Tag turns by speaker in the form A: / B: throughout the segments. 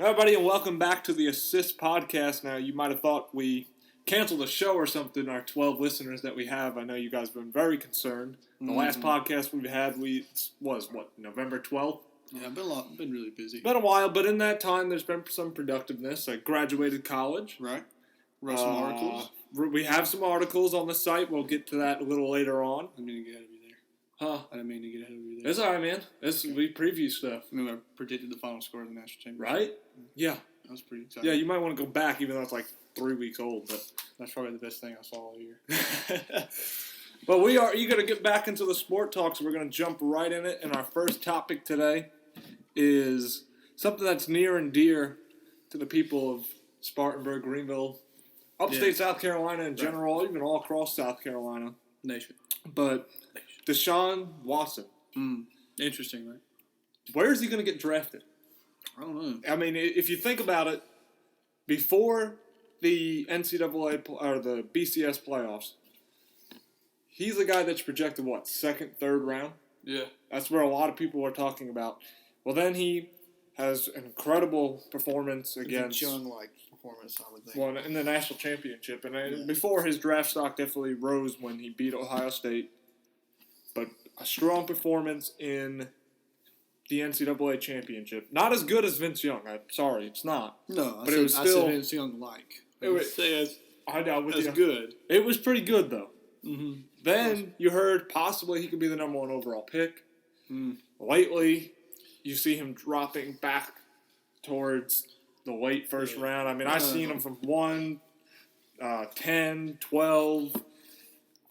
A: Everybody, and welcome back to the Assist Podcast. Now, you might have thought we canceled the show or something, our 12 listeners that we have. I know you guys have been very concerned. The last podcast we've had was November 12th?
B: Yeah, been really busy.
A: Been a while, but in that time, there's been some productiveness. I graduated college.
B: Right. Wrote some articles.
A: We have some articles on the site. We'll get to that a little later on.
B: I didn't mean to get ahead of you there.
A: Huh?
B: I didn't mean to get ahead of you there.
A: It's all right, man. We preview stuff.
B: I mean, I predicted the final score of the national championship.
A: Right? Yeah.
B: That was pretty exciting.
A: Yeah, you might want to go back, even though it's like 3 weeks old, but
B: that's probably the best thing I saw all year.
A: But we are eager to get back into the sport talk, so we're going to jump right in it. And our first topic today is something that's near and dear to the people of Spartanburg, Greenville, upstate South Carolina in general, even all across South Carolina.
B: Nation.
A: But Deshawn Watson.
B: Interesting, right?
A: Where is he going to get drafted?
B: I don't know.
A: I mean, if you think about it, before the NCAA or the BCS playoffs, he's the guy that's projected, second, third round?
B: Yeah.
A: That's where a lot of people are talking about. Well, then he has an incredible performance against
B: Young-like performance, I would think.
A: Well, in the national championship. And before, his draft stock definitely rose when he beat Ohio State. But a strong performance in the NCAA championship. Not as good as Vince Young. I'm sorry, it's not.
B: No,
A: but it was still
B: Vince Young-like.
A: It was
B: good.
A: It was pretty good, though.
B: Mm-hmm.
A: Then you heard possibly he could be the number 1 overall pick. Lately, you see him dropping back towards the late first round. I mean, I've seen him from 1, 10, 12.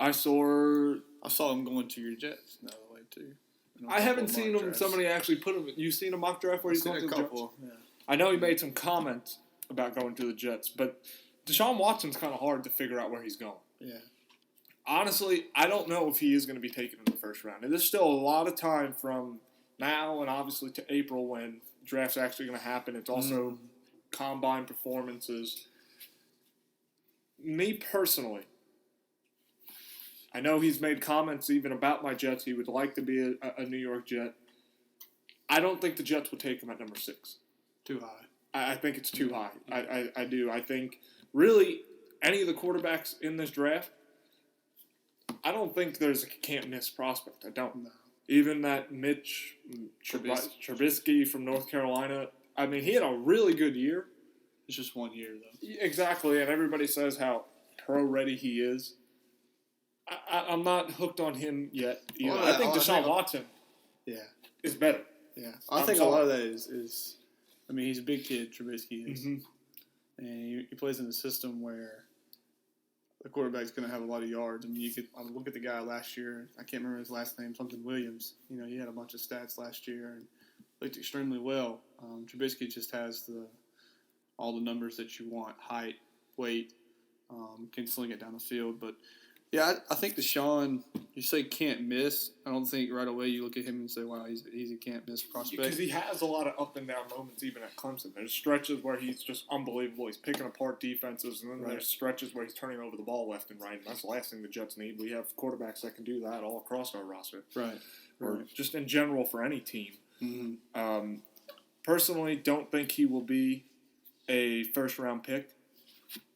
A: I saw
B: him going to your Jets the other way, too.
A: I haven't seen him. Somebody actually put him. You seen a mock draft where he's going to the Jets? Yeah. I know he made some comments about going to the Jets, but Deshaun Watson's kind of hard to figure out where he's going.
B: Yeah.
A: Honestly, I don't know if he is going to be taken in the first round. And there's still a lot of time from now and obviously to April when draft's actually going to happen. It's also combine performances. Me personally, I know he's made comments even about my Jets. He would like to be a New York Jet. I don't think the Jets would take him at number 6.
B: Too high.
A: I think it's too high. I do. I think really any of the quarterbacks in this draft, I don't think there's a can't-miss prospect. I don't.
B: No.
A: Even that Mitch Trubisky from North Carolina, I mean, he had a really good year.
B: It's just 1 year, though.
A: Exactly, and everybody says how pro-ready he is. I'm not hooked on him yet either. I think Deshaun Watson is better.
B: Yeah. I think a lot of that is I mean, he's a big kid, Trubisky is. Mm-hmm. And he plays in a system where the quarterback's going to have a lot of yards. I mean, look at the guy last year. I can't remember his last name, something Williams. You know, he had a bunch of stats last year and looked extremely well. Trubisky just has all the numbers that you want, height, weight, can sling it down the field. But, yeah, I think Deshaun, you say can't miss. I don't think right away you look at him and say, wow, he's a can't miss prospect.
A: Because he has a lot of up and down moments even at Clemson. There's stretches where he's just unbelievable. He's picking apart defenses, and then there's stretches where he's turning over the ball left and right. And that's the last thing the Jets need. We have quarterbacks that can do that all across our roster.
B: Right.
A: Or just in general for any team.
B: Mm-hmm.
A: Personally, don't think he will be a first-round pick.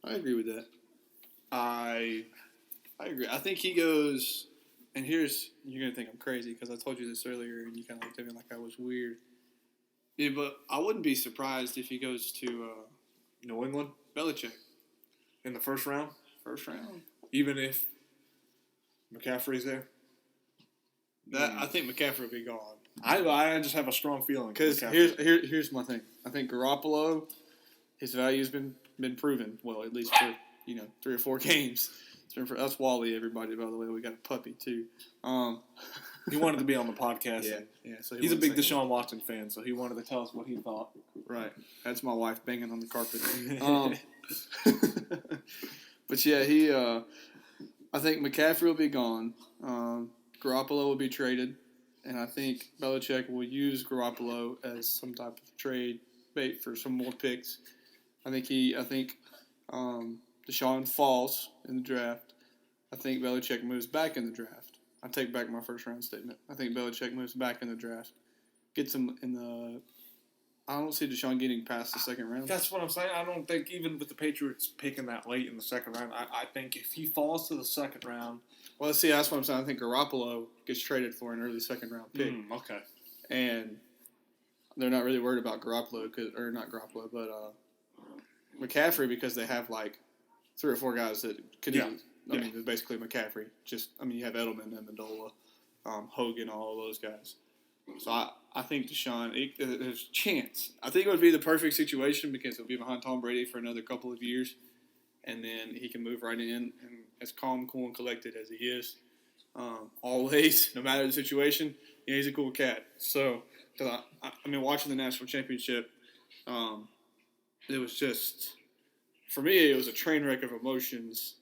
B: I agree with that.
A: I
B: agree. I think he goes, and you're going to think I'm crazy because I told you this earlier and you kind of looked at me like I was weird. Yeah, but I wouldn't be surprised if he goes to
A: New England?
B: Belichick.
A: In the first round?
B: First round.
A: Even if McCaffrey's there?
B: I think McCaffrey will be gone.
A: I just have a strong feeling.
B: Because here's my thing. I think Garoppolo, his value's been proven, well, at least for 3 or 4 games. That's Wally, everybody, by the way. We got a puppy, too.
A: He wanted to be on the podcast.
B: Yeah. So
A: he's a big Deshaun Watson fan, so he wanted to tell us what he thought.
B: Right. That's my wife banging on the carpet. But, yeah, I think McCaffrey will be gone. Garoppolo will be traded. And I think Belichick will use Garoppolo as some type of trade bait for some more picks. I think Deshaun falls in the draft. I think Belichick moves back in the draft. I take back my first round statement. I think Belichick moves back in the draft. Gets him in the I don't see Deshaun getting past the second round.
A: That's what I'm saying. I don't think even with the Patriots picking that late in the second round, I think if he falls to the second round.
B: Well, see, that's what I'm saying. I think Garoppolo gets traded for an early second round pick.
A: Okay.
B: And they're not really worried about Garoppolo, but McCaffrey, because they have like 3 or 4 guys that could use. I mean, basically McCaffrey. You have Edelman, Amendola, Hogan, all of those guys. So I think Deshaun, there's a chance. I think it would be the perfect situation because he'll be behind Tom Brady for another couple of years, and then he can move right in and as calm, cool, and collected as he is. Always, no matter the situation, he's a cool cat. So, watching the national championship, it was just, for me, it was a train wreck of emotions.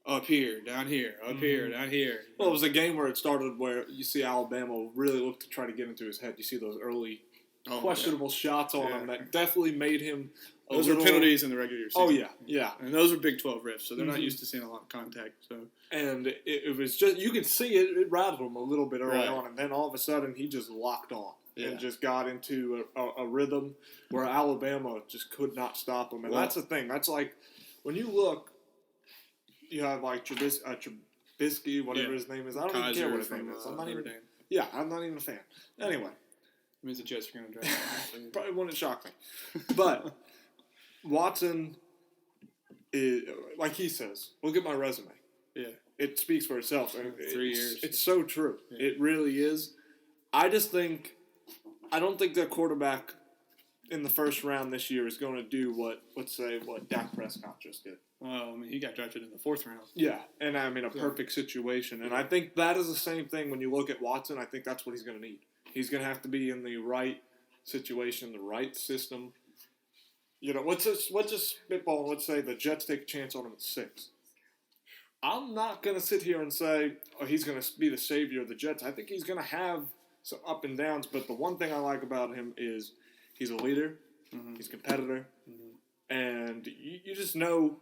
B: Up here, down here, up here, down here.
A: Well, it was a game where it started where you see Alabama really look to try to get into his head. You see those early questionable shots on him that definitely made him.
B: Those are penalties in the regular season.
A: Oh yeah.
B: And those are Big 12 refs, so they're not used to seeing a lot of contact. So,
A: and it was just you could see it rattled him a little bit early on, and then all of a sudden he just locked on and just got into a rhythm where Alabama just could not stop him. And that's the thing. That's like when you look. You have like Trubisky, whatever his name is. I don't even care what his name is. I'm not even. Yeah, I'm not even a fan. Anyway,
B: it means the Jets are going to draft.
A: Probably wouldn't shock me. But Watson is like he says. Look at my resume.
B: Yeah,
A: it speaks for itself.
B: 3 years.
A: It's so true. Yeah. It really is. I don't think their quarterback in the first round this year is going to do what Dak Prescott just did.
B: Well, he got drafted in the 4th round.
A: Yeah, and a perfect situation. And I think that is the same thing when you look at Watson. I think that's what he's going to need. He's going to have to be in the right situation, the right system. Let's just spitball. Let's say the Jets take a chance on him at 6. I'm not going to sit here and say, he's going to be the savior of the Jets. I think he's going to have some up and downs. But the one thing I like about him is he's a leader. Mm-hmm. He's a competitor. Mm-hmm. And you just know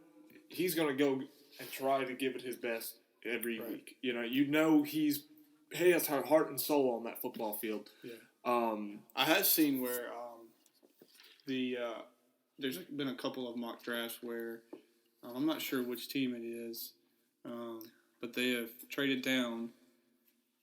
A: he's going to go and try to give it his best every week. He has heart and soul on that football field.
B: Yeah. I have seen where there's been a couple of mock drafts where I'm not sure which team it is, but they have traded down,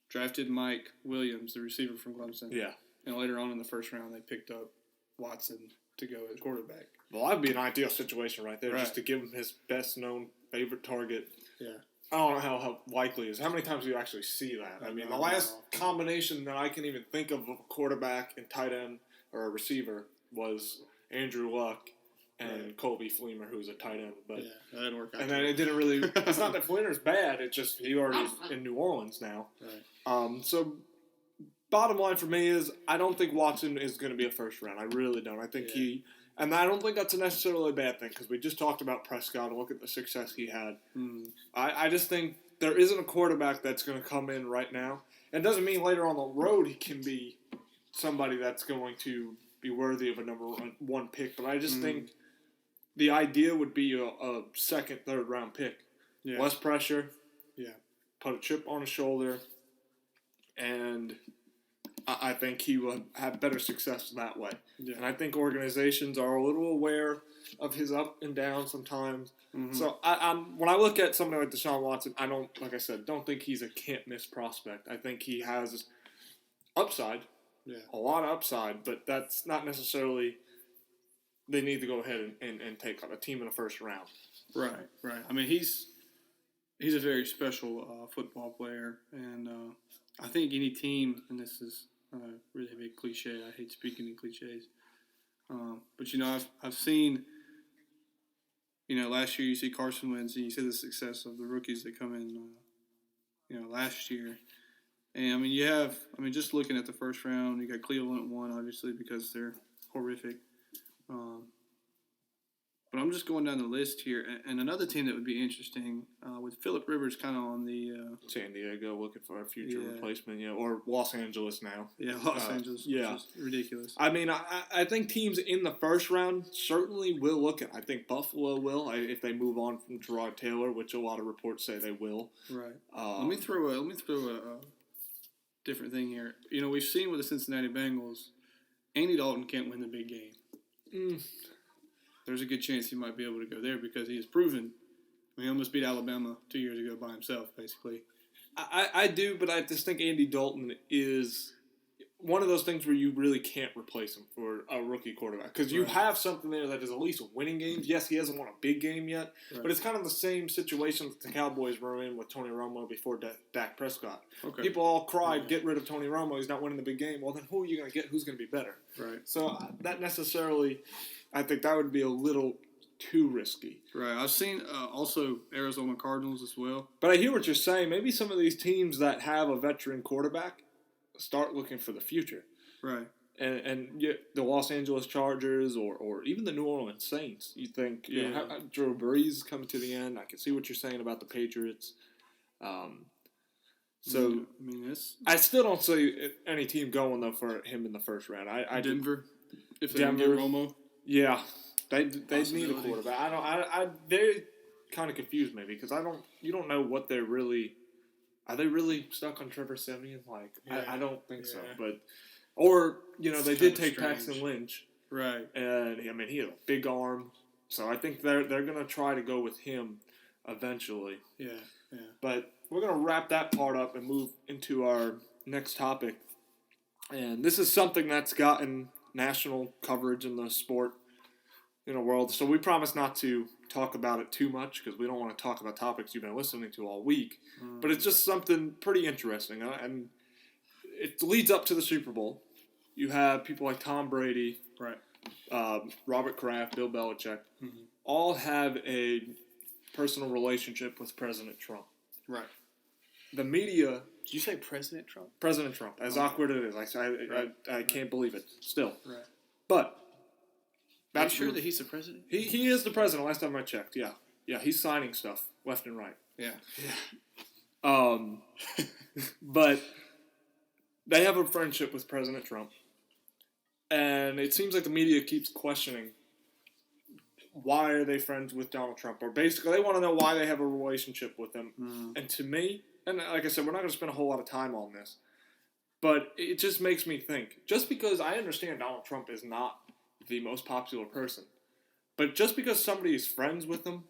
B: drafted Mike Williams, the receiver from Clemson.
A: Yeah.
B: And later on in the first round, they picked up Watson to go as quarterback.
A: Well, that'd be an ideal situation right there, just to give him his best-known favorite target.
B: Yeah.
A: I don't know how likely it is. How many times do you actually see that? The last combination that I can even think of a quarterback and tight end or a receiver was Andrew Luck and Colby Fleemer, who's a tight end. But
B: that didn't work out.
A: And then it didn't really – it's not that Fleener's bad. It's just he already is in New Orleans now.
B: Right.
A: So bottom line for me is I don't think Watson is going to be a first round. I really don't. I think and I don't think that's necessarily a bad thing because we just talked about Prescott and look at the success he had. I just think there isn't a quarterback that's going to come in right now. It doesn't mean later on the road he can be somebody that's going to be worthy of a number one pick, but I just think the idea would be a second, third round pick.
B: Yeah.
A: Less pressure.
B: Yeah.
A: Put a chip on his shoulder, and I think he will have better success that way.
B: Yeah.
A: And I think organizations are a little aware of his up and down sometimes. Mm-hmm. So when I look at somebody like Deshaun Watson, I don't think he's a can't-miss prospect. I think he has upside, a lot of upside, but that's not necessarily they need to go ahead and take a team in the first round.
B: Right. He's a very special football player, and I think any team, and this is really a big cliche. I hate speaking in cliches. But, I've seen, last year you see Carson Wentz and you see the success of the rookies that come in, last year. And, just looking at the first round, you got Cleveland at 1, obviously, because they're horrific. But I'm just going down the list here. And another team that would be interesting, with Phillip Rivers kind of on the
A: San Diego looking for a future replacement, or Los Angeles now.
B: Yeah, Los Angeles, which is ridiculous.
A: I think teams in the first round certainly will look at. I think Buffalo will if they move on from Gerard Taylor, which a lot of reports say they will.
B: Right. Let me throw a different thing here. We've seen with the Cincinnati Bengals, Andy Dalton can't win the big game. There's a good chance he might be able to go there because he has proven. He almost beat Alabama 2 years ago by himself, basically.
A: I do, but I just think Andy Dalton is one of those things where you really can't replace him for a rookie quarterback because you have something there that is at least winning games. Yes, he hasn't won a big game yet, but it's kind of the same situation that the Cowboys were in with Tony Romo before Dak Prescott. Okay. People all cried, get rid of Tony Romo. He's not winning the big game. Well, then who are you going to get? Who's going to be better? Right. So that necessarily, I think that would be a little too risky.
B: Right. I've seen also Arizona Cardinals as well.
A: But I hear what you're saying. Maybe some of these teams that have a veteran quarterback start looking for the future.
B: Right.
A: And the Los Angeles Chargers or even the New Orleans Saints, you think, you know, Drew Brees coming to the end. I can see what you're saying about the Patriots. So,
B: I mean,
A: I still don't see any team going, though, for him in the first round.
B: Denver, if they get Romo.
A: Yeah. They need a quarterback. They kind of confuse me because you don't know what they're really. Are they really stuck on Trevor Siemian? I don't think so. But they did take Paxton Lynch,
B: right?
A: And I mean, he had a big arm, so I think they're gonna try to go with him eventually.
B: Yeah.
A: But we're gonna wrap that part up and move into our next topic, and this is something that's gotten national coverage in the sport. World. So we promise not to talk about it too much because we don't want to talk about topics you've been listening to all week. But it's just something pretty interesting. And it leads up to the Super Bowl. You have people like Tom Brady,
B: right?
A: Robert Kraft, Bill Belichick, all have a personal relationship with President Trump.
B: Right.
A: The media...
B: Did you say President Trump?
A: President Trump. As awkward as it is. I can't believe it still.
B: Right.
A: But...
B: Are you sure that he's the president?
A: He is the president. Last time I checked, yeah, he's signing stuff left and right.
B: Yeah.
A: But they have a friendship with President Trump, and it seems like the media keeps questioning why are they friends with Donald Trump, or basically they want to know why they have a relationship with him. And to me, and like I said, we're not going to spend a whole lot of time on this, but it just makes me think. Just because I understand Donald Trump is not the most popular person, but just because somebody is friends with them,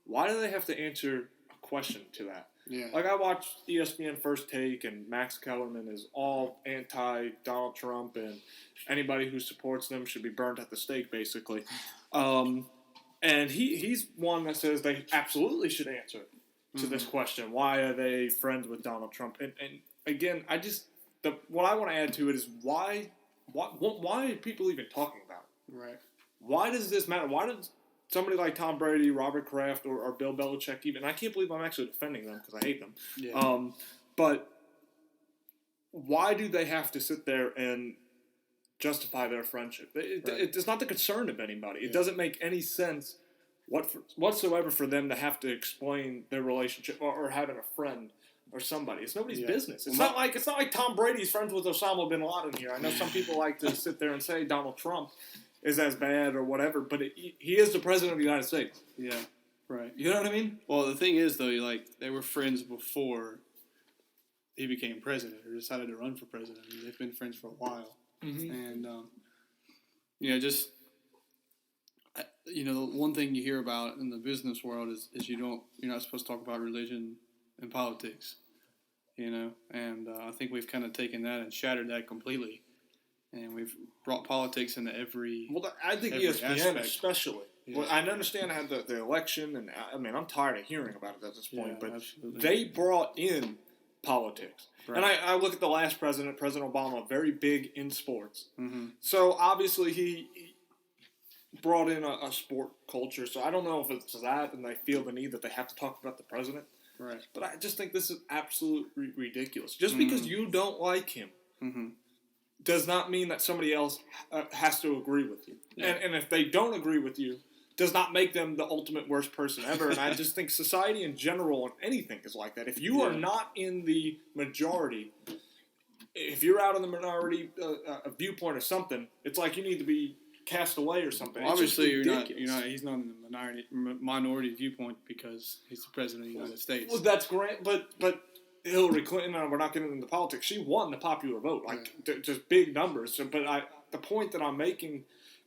A: why do they have to answer a question to that?
B: Yeah.
A: Like I watched ESPN First Take, and Max Kellerman is all anti-Donald Trump, and anybody who supports them should be burnt at the stake, basically. And he's one that says they absolutely should answer to this question: why are they friends with Donald Trump? And again, what I want to add to it is why are people even talking about it?
B: Right.
A: Why does this matter? Why does somebody like Tom Brady, Robert Kraft, or Bill Belichick even? I can't believe I'm actually defending them because I hate them.
B: Yeah.
A: But why do they have to sit there and justify their friendship? It's not the concern of anybody. It doesn't make any sense whatsoever for them to have to explain their relationship or having a friend or somebody. It's nobody's business. It's not like Tom Brady's friends with Osama bin Laden here. I know some people like to sit there and say Donald Trump is as bad or whatever, but he is the president of the United States.
B: Yeah, right.
A: You know what I mean?
B: Well, the thing is, though, they were friends before he became president or decided to run for president. I mean, they've been friends for a while, and the one thing you hear about in the business world is you're not supposed to talk about religion and politics, and I think we've kind of taken that and shattered that completely. And we've brought politics into every.
A: Well, I think ESPN especially. Yeah. Well, I understand how the election, and I mean, I'm tired of hearing about it at this point. But absolutely. They brought in politics, and I look at the last president, President Obama, very big in sports. So obviously he brought in a sport culture. So I don't know if it's that, and they feel the need that they have to talk about the president.
B: Right.
A: But I just think this is absolutely ridiculous. Just because you don't like him. Does not mean that somebody else has to agree with you. Yeah. And if they don't agree with you, does not make them the ultimate worst person ever. And I just think society in general and anything is like that. If you are not in the majority, if you're out in the minority a viewpoint or something, it's like you need to be cast away or something.
B: Well, obviously, he's not in the minority viewpoint because he's the president of the United States.
A: Well, that's great, but Hillary Clinton, we're not getting into politics. She won the popular vote, just big numbers. So, but the point that I'm making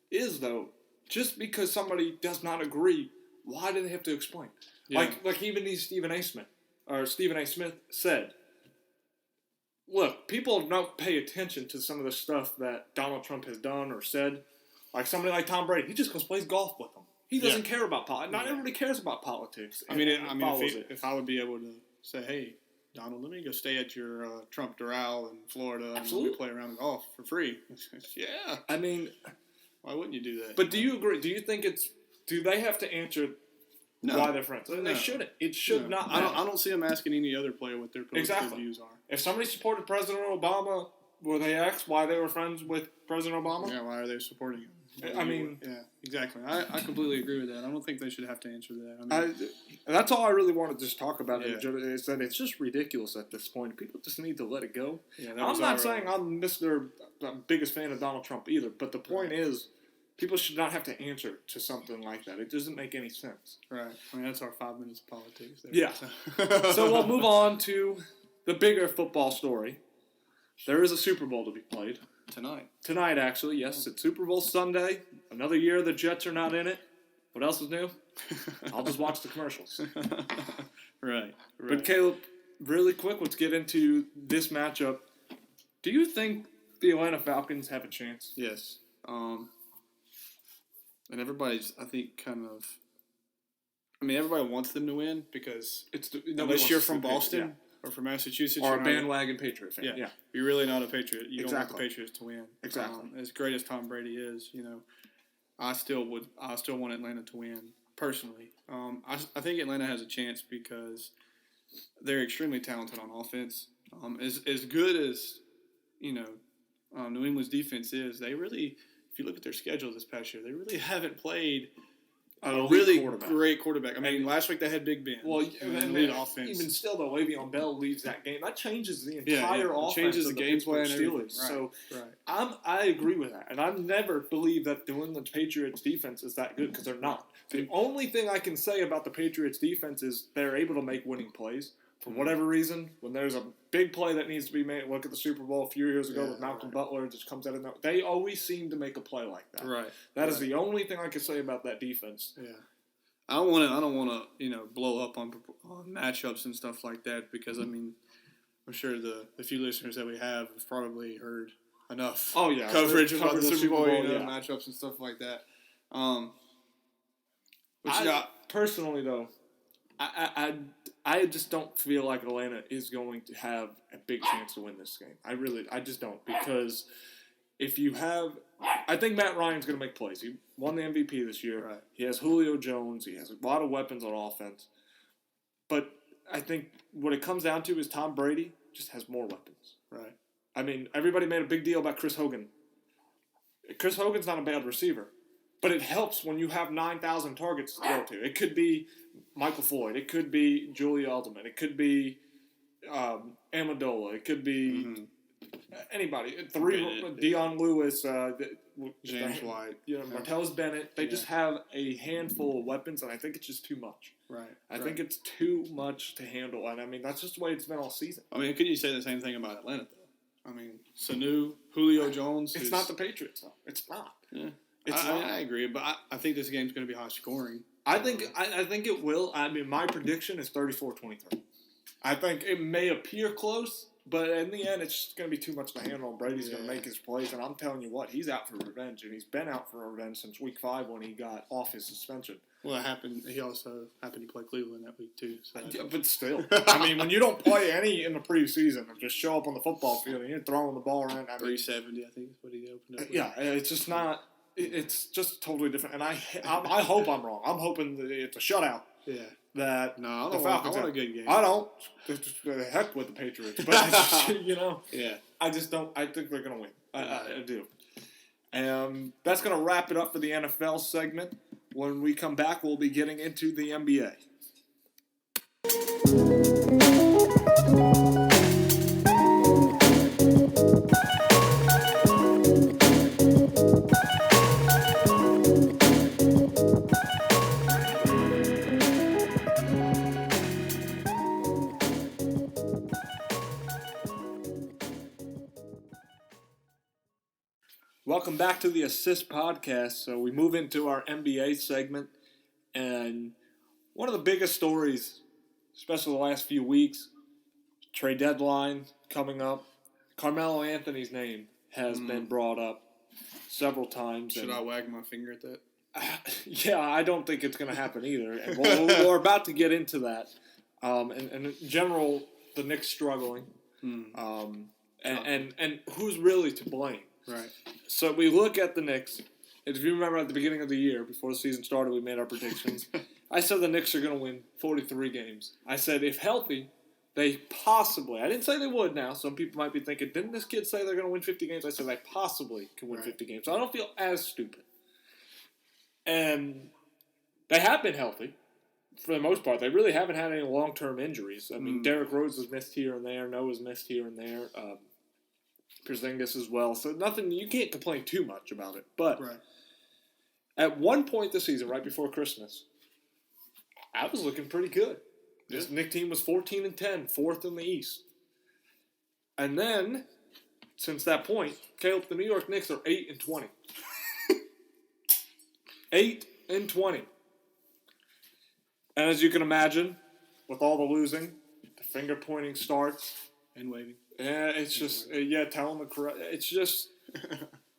A: is, though, just because somebody does not agree, why do they have to explain? Yeah. Like even Stephen A. Smith said, look, people don't pay attention to some of the stuff that Donald Trump has done or said. Like somebody like Tom Brady, he just goes plays golf with them. He doesn't care about politics. Not everybody cares about politics.
B: If I would be able to say, hey, Donald, let me go stay at your Trump Doral in Florida and let me play around golf for free. Yeah.
A: I mean,
B: why wouldn't you do that?
A: But do you agree? Do you think do they have to answer why they're friends? No. They shouldn't. It should not.
B: I don't see them asking any other player what their political views are.
A: If somebody supported President Obama, will they ask why they were friends with President Obama?
B: Yeah, why are they supporting him?
A: I mean,
B: yeah, exactly. I completely agree with that. I don't think they should have to answer that. I mean,
A: that's all I really want to just talk about. Is that it's just ridiculous at this point. People just need to let it go. Yeah, I'm not saying I'm the biggest fan of Donald Trump either, but the point is, people should not have to answer to something like that. It doesn't make any sense.
B: Right. I mean, that's our 5 minutes of politics there.
A: Yeah. So we'll move on to the bigger football story. There is a Super Bowl to be played. Tonight, actually, yes. It's Super Bowl Sunday. Another year the Jets are not in it. What else is new? I'll just watch the commercials.
B: Right.
A: But Caleb, really quick, let's get into this matchup. Do you think the Atlanta Falcons have a chance?
B: Yes. And everybody's, I think, everybody wants them to win because unless you're from Boston or from Massachusetts.
A: Or a bandwagon Patriot fan.
B: Yeah. You're really not a Patriot. You don't want the Patriots to win.
A: Exactly.
B: As great as Tom Brady is, I still want Atlanta to win, personally. I think Atlanta has a chance because they're extremely talented on offense. As good as, New England's defense is, they really, if you look at their schedule this past year, they really haven't played a really great quarterback. I mean, last week they had Big Ben.
A: Well, and lead offense. Even still, though, Le'Veon Bell leads that game. That changes the entire offense.
B: Changes the game plan.
A: Steelers. So I agree with that, and I've never believed that the New England Patriots defense is that good because they're not. The only thing I can say about the Patriots defense is they're able to make winning plays. For whatever reason, when there's a big play that needs to be made, look at the Super Bowl a few years ago with Malcolm Butler, just comes out of nowhere. They always seem to make a play like that.
B: Right.
A: That is the only thing I can say about that defense.
B: Yeah. I don't want to blow up on matchups and stuff like that because I'm sure the few listeners that we have probably heard enough coverage about the Super Bowl matchups and stuff like that.
A: Personally, though, I just don't feel like Atlanta is going to have a big chance to win this game. I just don't, because if you have, I think Matt Ryan's going to make plays. He won the MVP this year. Right. He has Julio Jones. He has a lot of weapons on offense. But I think what it comes down to is Tom Brady just has more weapons.
B: Right.
A: I mean, everybody made a big deal about Chris Hogan. Chris Hogan's not a bad receiver, but it helps when you have 9,000 targets to throw to. It could be Michael Floyd. It could be Julie Alderman. It could be Amendola. It could be anybody. Deion Lewis.
B: James White.
A: Martellus Bennett. They just have a handful of weapons, and I think it's just too much.
B: Right.
A: I think it's too much to handle, and that's just the way it's been all season.
B: Could you say the same thing about Atlanta, though? Sanu, Julio Jones.
A: It's not the Patriots, though. It's not.
B: Yeah. I agree, but I think this game's going to be high scoring.
A: I think it will. My prediction is 34-23. I think it may appear close, but in the end, it's just going to be too much to handle. Brady's going to make his plays, and I'm telling you what, he's out for revenge, and he's been out for revenge since Week 5 when he got off his suspension.
B: Well, it happened. He also happened to play Cleveland that week too. So.
A: Yeah, but still, when you don't play any in the preseason and just show up on the football field and you're throwing the ball around,
B: 370, I think is what he opened up with.
A: Yeah, it's just not. It's just totally different, and I hope I'm wrong. I'm hoping that it's a shutout.
B: Yeah.
A: That
B: I want a good game.
A: I don't. Just the heck with the Patriots, but
B: Yeah.
A: I just don't. I think they're gonna win. I do. And that's gonna wrap it up for the NFL segment. When we come back, we'll be getting into the NBA. welcome back to the Assist Podcast. So we move into our NBA segment, and one of the biggest stories, especially the last few weeks, trade deadline coming up. Carmelo Anthony's name has been brought up several times.
B: Should I wag my finger at that?
A: Yeah, I don't think it's going to happen either. And we're about to get into that. And in general, the Knicks struggling. And who's really to blame?
B: Right.
A: So we look at the Knicks. If you remember at the beginning of the year, before the season started, we made our predictions. I said the Knicks are going to win 43 games. I said if healthy, they possibly – I didn't say they would now. Some people might be thinking, didn't this kid say they're going to win 50 games? I said they possibly can win 50 games. So I don't feel as stupid. And they have been healthy for the most part. They really haven't had any long-term injuries. I mean, Derrick Rose has missed here and there. Noah's missed here and there. Porzingis as well. So nothing – you can't complain too much about it. But at one point this season, right before Christmas, I was looking pretty good. This Knicks team was 14-10, fourth in the East. And then, since that point, Caleb, the New York Knicks are 8-20. 8-20. And as you can imagine, with all the losing, the finger pointing starts.
B: And waving.
A: Yeah, it's just, telling the correct. It's just,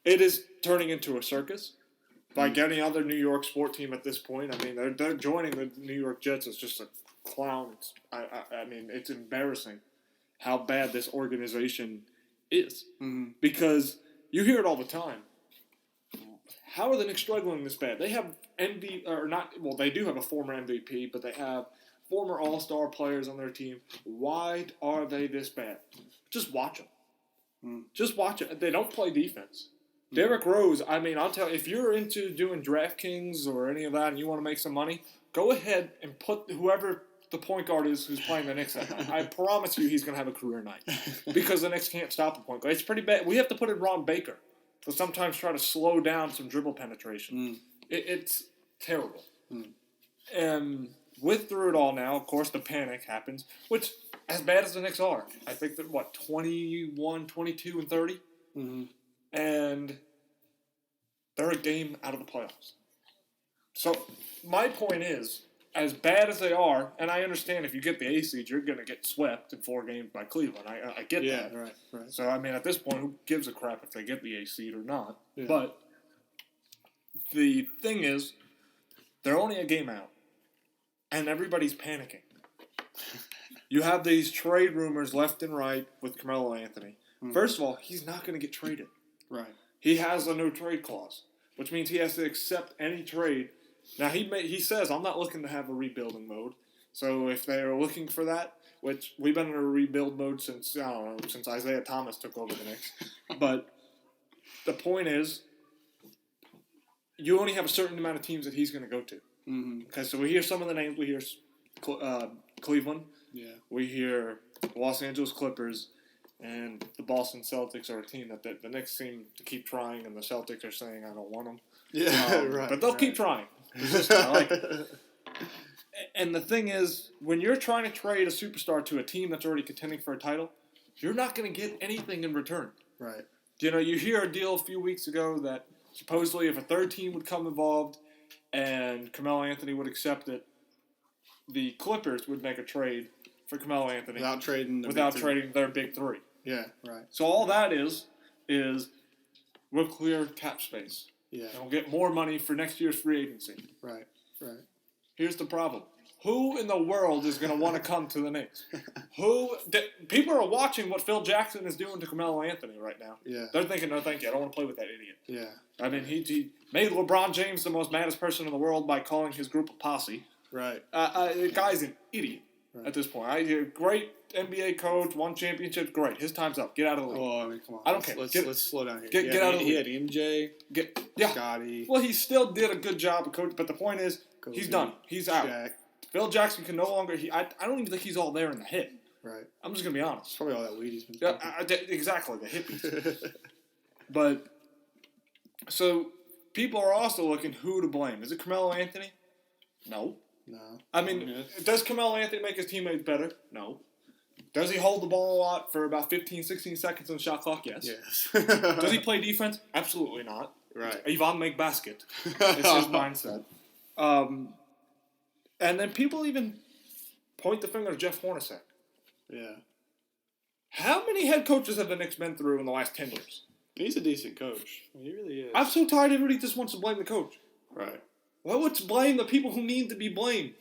A: it is turning into a circus. Like any other New York sport team at this point, I mean, they're joining the New York Jets as just a clown. I mean, it's embarrassing how bad this organization is. Because you hear it all the time. How are the Knicks struggling this bad? They have they do have a former MVP, but they have former All-Star players on their team. Why are they this bad? Just watch them. Just watch it. They don't play defense. Derrick Rose, I mean, I'll tell you, if you're into doing DraftKings or any of that and you want to make some money, go ahead and put whoever the point guard is who's playing the Knicks that night. I promise you he's going to have a career night because the Knicks can't stop the point guard. It's pretty bad. We have to put in Ron Baker to sometimes try to slow down some dribble penetration. It's terrible. And through it all now, of course, the panic happens, which, as bad as the Knicks are, I think they're, 21, 22, and 30? And they're a game out of the playoffs. So my point is, as bad as they are, and I understand if you get the A seed, you're going to get swept in 4 games by Cleveland. I get that.
B: Right.
A: So, I mean, at this point, who gives a crap if they get the A seed or not?
B: Yeah.
A: But the thing is, they're only a game out, and everybody's panicking. You have these trade rumors left and right with Carmelo Anthony. First of all, he's not going to get traded.
B: Right.
A: He has a no-trade clause, which means he has to accept any trade. Now, he says, I'm not looking to have a rebuilding mode. So if they're looking for that, which we've been in a rebuild mode since Isaiah Thomas took over the Knicks. But the point is, you only have a certain amount of teams that he's going to go to. Okay, so we hear some of the names. We hear Cleveland.
B: Yeah.
A: We hear Los Angeles Clippers. And the Boston Celtics are a team that the Knicks seem to keep trying, and the Celtics are saying, I don't want them.
B: Yeah, right.
A: But they'll keep trying. And the thing is, when you're trying to trade a superstar to a team that's already contending for a title, you're not going to get anything in return.
B: Right.
A: You hear a deal a few weeks ago that supposedly if a third team would come involved and Carmelo Anthony would accept it, the Clippers would make a trade for Carmelo Anthony.
B: Without trading
A: their big 3.
B: Yeah, right.
A: So all that is we'll clear cap space.
B: Yeah.
A: And we'll get more money for next year's free agency.
B: Right.
A: Here's the problem. Who in the world is going to want to come to the Knicks? People are watching what Phil Jackson is doing to Carmelo Anthony right now.
B: Yeah.
A: They're thinking, no, thank you. I don't want to play with that idiot.
B: Yeah.
A: I mean, he made LeBron James the most maddest person in the world by calling his group a posse.
B: Right.
A: The guy's an idiot at this point. Great NBA coach, won championships, great. His time's up. Get out of the league.
B: Oh, I mean, come on.
A: I don't care.
B: Let's slow down here.
A: Get out of the league.
B: He had MJ, Scotty.
A: Well, he still did a good job of coaching, but the point is, he's done. He's out.
B: Shaq.
A: Phil Jackson can no longer. I don't even think he's all there in the hit.
B: Right.
A: I'm just gonna be honest.
B: It's probably all that weed he's been smoking.
A: Exactly, the hippies. But so people are also looking who to blame. Is it Carmelo Anthony? No.
B: No.
A: I mean, does Carmelo Anthony make his teammates better? No. Does he hold the ball a lot for about 15, 16 seconds on the shot clock? Yes. Does he play defense? Absolutely not.
B: Right.
A: Ivan make basket. It's his mindset. And then people even point the finger at Jeff Hornacek.
B: Yeah.
A: How many head coaches have the Knicks been through in the last 10 years?
B: He's a decent coach. He really is.
A: I'm so tired everybody just wants to blame the coach.
B: Right.
A: Well, let's blame the people who need to be blamed.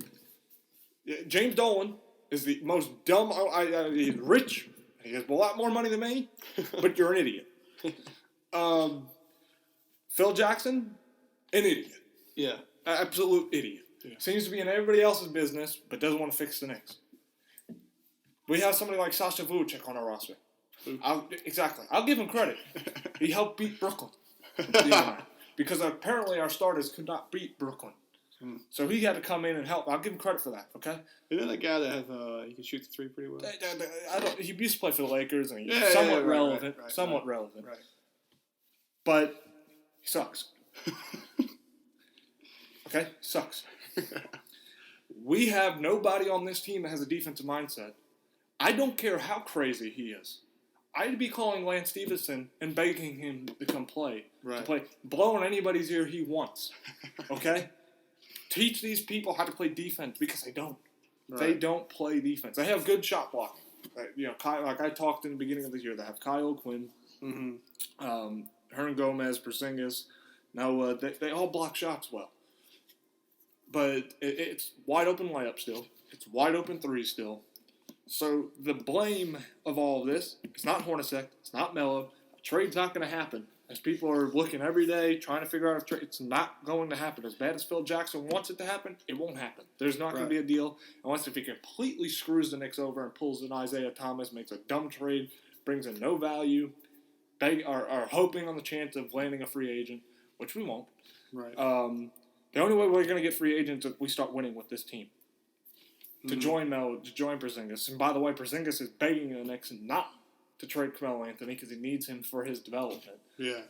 A: James Dolan is the most dumb. He's rich. He has a lot more money than me, but you're an idiot. Phil Jackson, an idiot.
B: Yeah.
A: Absolute idiot. Yeah. Seems to be in everybody else's business, but doesn't want to fix the Knicks. We have somebody like Sasha Vujic on our roster. Exactly. I'll give him credit. He helped beat Brooklyn. Because apparently our starters could not beat Brooklyn. So he had to come in and help. I'll give him credit for that, okay?
B: Isn't that guy that has, he can shoot the three pretty well?
A: He used to play for the Lakers, and he's somewhat relevant. Somewhat relevant.
B: Right.
A: But he sucks. Okay? Sucks. We have nobody on this team that has a defensive mindset. I don't care how crazy he is. I'd be calling Lance Stevenson and begging him to come play.
B: Right.
A: To play. Blowing anybody's ear he wants. Okay? Teach these people how to play defense because they don't. Right. They don't play defense. They have good shot blocking. Like I talked in the beginning of the year, they have Kyle Quinn, Hernan Gomez, Porzingis. Now, they all block shots well. But it's wide open layup still. It's wide open three still. So the blame of all of this, it's not Hornacek, it's not Melo. A trade's not going to happen. As people are looking every day, trying to figure out if it's not going to happen. As bad as Phil Jackson wants it to happen, it won't happen. There's not going to be a deal unless if he completely screws the Knicks over and pulls an Isaiah Thomas, makes a dumb trade, brings in no value, are hoping on the chance of landing a free agent, which we won't.
B: Right.
A: The only way we're going to get free agents is if we start winning with this team. To join Melo, to join Porzingis. And by the way, Porzingis is begging the Knicks not to trade Carmelo Anthony because he needs him for his development.
B: Yeah.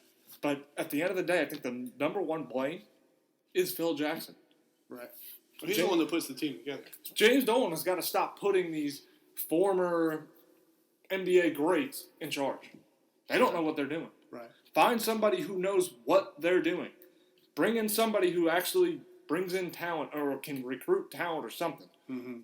A: But at the end of the day, I think the number one blame is Phil Jackson.
B: Right. Well, he's the one that puts the team together.
A: James Dolan has got to stop putting these former NBA greats in charge. They don't know what they're doing.
B: Right.
A: Find somebody who knows what they're doing. Bring in somebody who actually brings in talent or can recruit talent or something. Mm-hmm.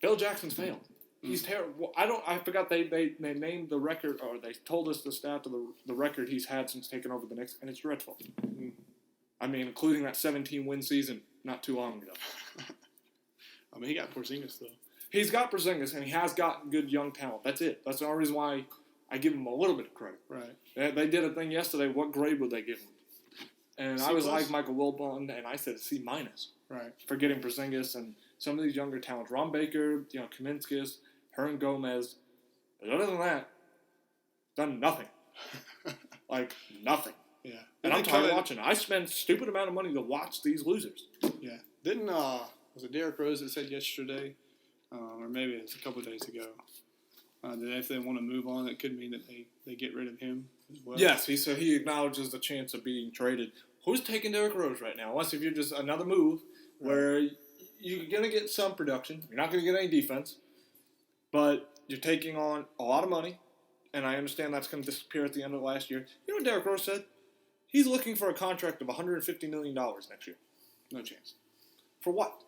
A: Phil Jackson's failed. He's terrible. I forgot they named the record, or they told us the stat of the record he's had since taking over the Knicks, and it's dreadful. Mm-hmm. I mean, including that 17-win season not too long ago.
B: I mean, he got Porzingis, though.
A: He's got Porzingis, and he has got good young talent. That's it. That's the only reason why I give him a little bit of credit.
B: Right.
A: They did a thing yesterday. What grade would they give him? And I was like Michael Wilbon, and I said C-.
B: Right. For
A: getting Porzingis and some of these younger talents. Ron Baker, Kaminskis, Hernan Gomez. But other than that, done nothing. Like, nothing.
B: Yeah.
A: And I'm tired of watching. I spend a stupid amount of money to watch these losers.
B: Yeah. Didn't, was it Derrick Rose that said yesterday, or maybe it's a couple of days ago, that if they want to move on, it could mean that they get rid of him as well? Yes,
A: he said he acknowledges the chance of being traded. Who's taking Derrick Rose right now? Unless if you're just another move where you're going to get some production. You're not going to get any defense. But you're taking on a lot of money. And I understand that's going to disappear at the end of last year. You know what Derrick Rose said? He's looking for a contract of $150 million next year.
B: No chance.
A: For what?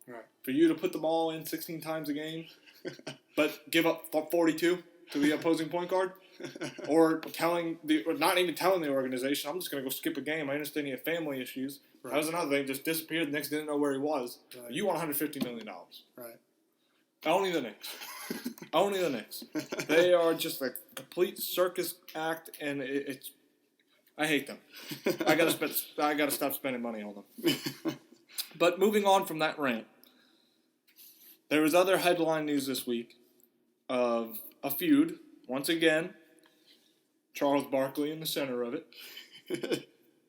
B: Right. For
A: you to put the ball in 16 times a game, but give up 42 to the opposing point guard? Or not even telling the organization, I'm just going to go skip a game. I understand he had family issues. Right. That was another thing. Just disappeared. The Knicks didn't know where he was. Right. You want $150 million.
B: Right.
A: Only the Knicks. Only the Knicks. They are just a complete circus act, and it's. I hate them. I gotta stop spending money on them. But moving on from that rant, there was other headline news this week of a feud. Once again, Charles Barkley in the center of it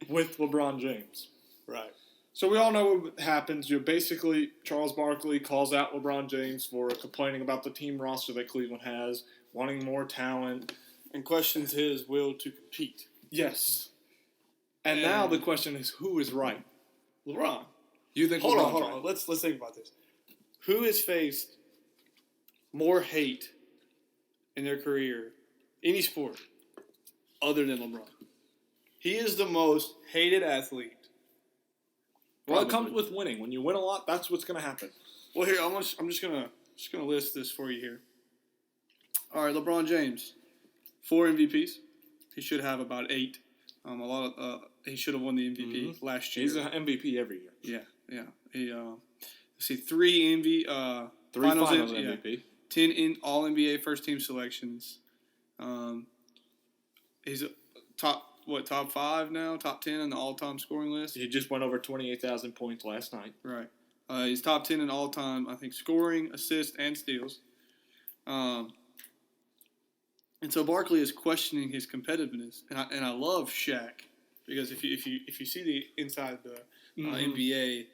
A: with LeBron James.
B: Right.
A: So we all know what happens. Basically, Charles Barkley calls out LeBron James for complaining about the team roster that Cleveland has, wanting more talent.
B: And questions his will to compete.
A: Yes. And now the question is, who is right?
B: LeBron.
A: You think
B: Hold on. Let's think about this. Who has faced more hate in their career, any sport, other than LeBron. He is the most hated athlete.
A: Well, it comes with winning. When you win a lot, that's what's going to happen.
B: Well, here I'm just gonna list this for you here. All right, LeBron James, 4 MVPs. He should have about 8. He should have won the MVP last year.
A: He's an MVP every year.
B: Yeah. He let's see, 3 finals MVP. 10 in All NBA first team selections. He's top 5 now, top 10 in the all time scoring list.
A: He just went over 28,000 points last night.
B: Right. He's top 10 in all time, I think, scoring, assists, and steals. And so Barkley is questioning his competitiveness, and I love Shaq because if you see the inside the NBA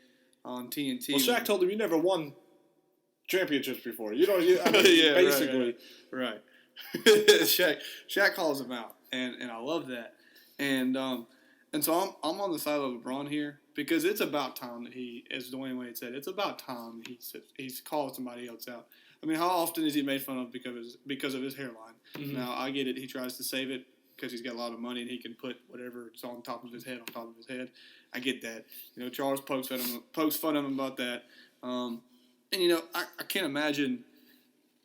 B: on TNT,
A: well, Shaq told him you never won championships before. Basically,
B: right. Shaq calls him out, and I love that, and so I'm on the side of LeBron here because it's about time that he, as Dwayne Wade said, it's about time that he's called somebody else out. I mean, how often is he made fun of because of his hairline? Mm-hmm. Now, I get it. He tries to save it because he's got a lot of money and he can put whatever's on top of his head on top of his head. I get that. Charles pokes fun of him about that. And, I can't imagine